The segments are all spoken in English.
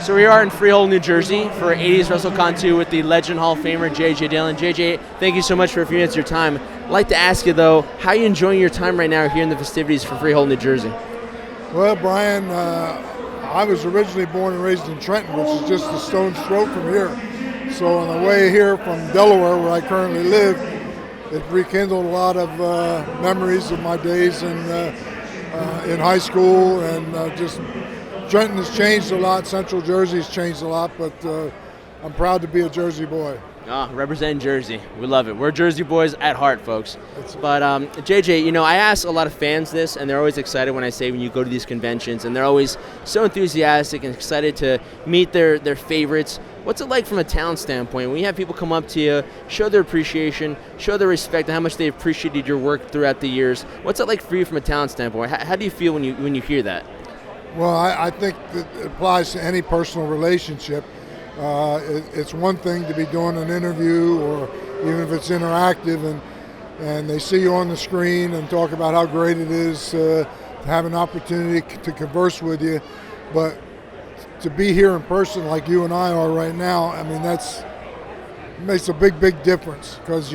So we are in Freehold, New Jersey for 80's WrestleCon 2 with the Legend Hall of Famer JJ Dillon. JJ, thank you so much for a few minutes of your time. I'd like to ask you, though, how are you enjoying your time right now here in the festivities for Freehold, New Jersey? Well, Brian, I was originally born and raised in Trenton, which is just a stone's throw from here. So on the way here from Delaware, where I currently live, it rekindled a lot of memories of my days in high school, and just Trenton has changed a lot. Central Jersey's changed a lot, but I'm proud to be a Jersey boy. Representing Jersey. We love it. We're Jersey boys at heart, folks. But JJ, you know, I ask a lot of fans this, and they're always excited when I say when you go to these conventions, and they're always so enthusiastic and excited to meet their favorites. What's it like from a talent standpoint when you have people come up to you, show their appreciation, show their respect, and how much they appreciated your work throughout the years? What's it like for you from a talent standpoint? How do you feel when you hear that? Well, I think that it applies to any personal relationship. It's one thing to be doing an interview, or even if it's interactive, and they see you on the screen and talk about how great it is to have an opportunity to converse with you. But to be here in person like you and I are right now, I mean, it makes a big difference, because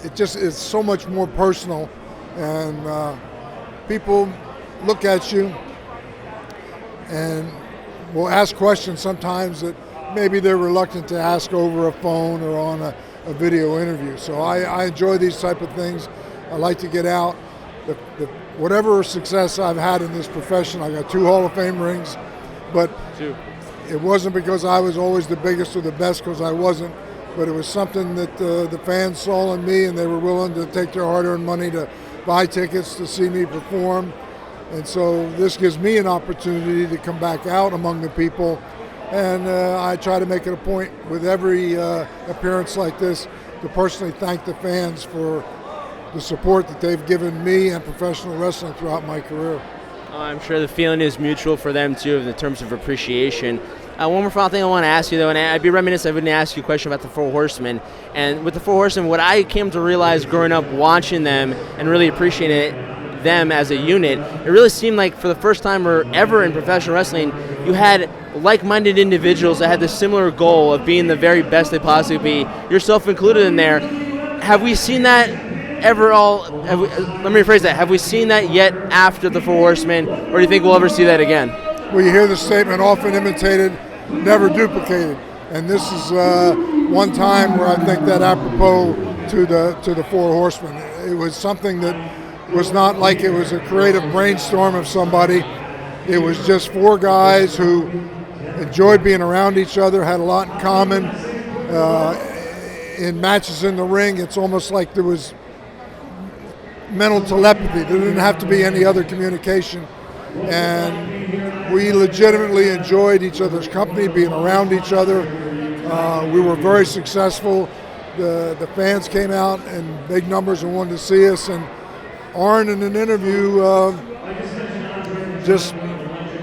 it's so much more personal, and people look at you and will ask questions sometimes that maybe they're reluctant to ask over a phone or on a video interview. So I enjoy these type of things. I like to get out. Whatever success I've had in this profession, I got 2 Hall of Fame rings, but it wasn't because I was always the biggest or the best, because I wasn't, but it was something that the fans saw in me, and they were willing to take their hard-earned money to buy tickets to see me perform. And so this gives me an opportunity to come back out among the people, and I try to make it a point with every appearance like this to personally thank the fans for the support that they've given me and professional wrestling throughout my career. I'm sure the feeling is mutual for them too in terms of appreciation. One more final thing I want to ask you, though, and I'd be remiss if I wouldn't ask you a question about the Four Horsemen. And with the Four Horsemen, what I came to realize growing up watching them and really appreciating them as a unit, it really seemed like for the first time ever in professional wrestling, you had like-minded individuals that had the similar goal of being the very best they possibly be, yourself included in there. Have we seen that ever let me rephrase that. Have we seen that yet after the Four Horsemen, or do you think we'll ever see that again? Well, you hear the statement, often imitated, never duplicated. And this is one time where I think that apropos to the Four Horsemen. It was something that was not like it was a creative brainstorm of somebody. It was just 4 guys who enjoyed being around each other, had a lot in common. In matches in the ring, it's almost like there was mental telepathy. There didn't have to be any other communication. And we legitimately enjoyed each other's company, being around each other. We were very successful. The fans came out in big numbers and wanted to see us. And Arn, in an interview, just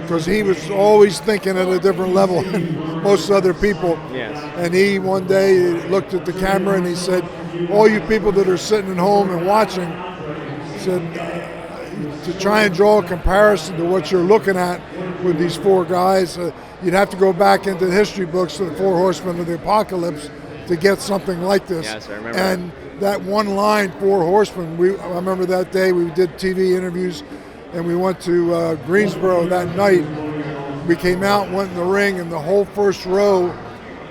because he was always thinking at a different level than most other people. Yes. And he one day looked at the camera and he said, all you people that are sitting at home and watching, said, to try and draw a comparison to what you're looking at with these 4 guys, you'd have to go back into the history books to the Four Horsemen of the Apocalypse to get something like this. Yes, I remember. And that one line, Four Horsemen, I remember that day we did TV interviews, and we went to Greensboro that night. We came out, went in the ring, and the whole first row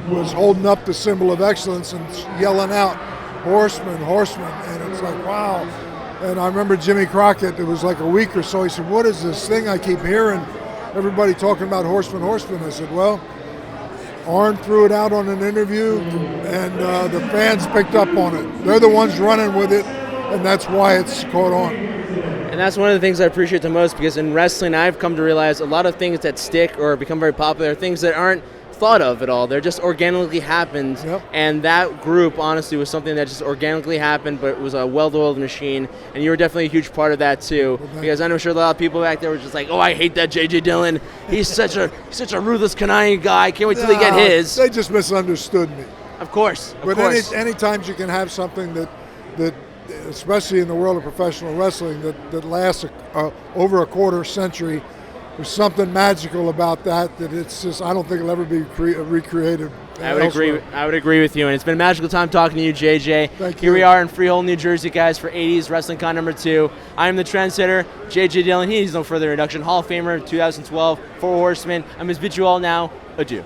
was holding up the symbol of excellence and yelling out, Horsemen, Horsemen, and it's like, wow. And I remember Jimmy Crockett, it was like a week or so, he said, what is this thing I keep hearing? Everybody talking about Horsemen, Horsemen. I said, well, Arn threw it out on an interview, and the fans picked up on it. They're the ones running with it, and that's why it's caught on. And that's one of the things I appreciate the most, because in wrestling I've come to realize a lot of things that stick or become very popular are things that aren't thought of at all. They're just organically happened. Yep. And that group honestly was something that just organically happened, but it was a well-oiled machine, and you were definitely a huge part of that too. Well, because I'm sure a lot of people back there were just like, oh, I hate that JJ Dillon. He's such a ruthless canine guy. Can't wait till he get his. They just misunderstood me. Of course. But any times you can have something that especially in the world of professional wrestling that lasts over a quarter century, there's something magical about that it's just, I don't think it'll ever be recreated. I would agree. I would agree with you, and it's been a magical time talking to you, JJ. Thank Here you. we are in Freehold, New Jersey, guys, for 80's Wrestling Con #2. I am the trendsetter, JJ Dillon. He needs no further introduction. Hall of Famer, 2012, Four Horsemen. I'm his bid you all now. Adieu.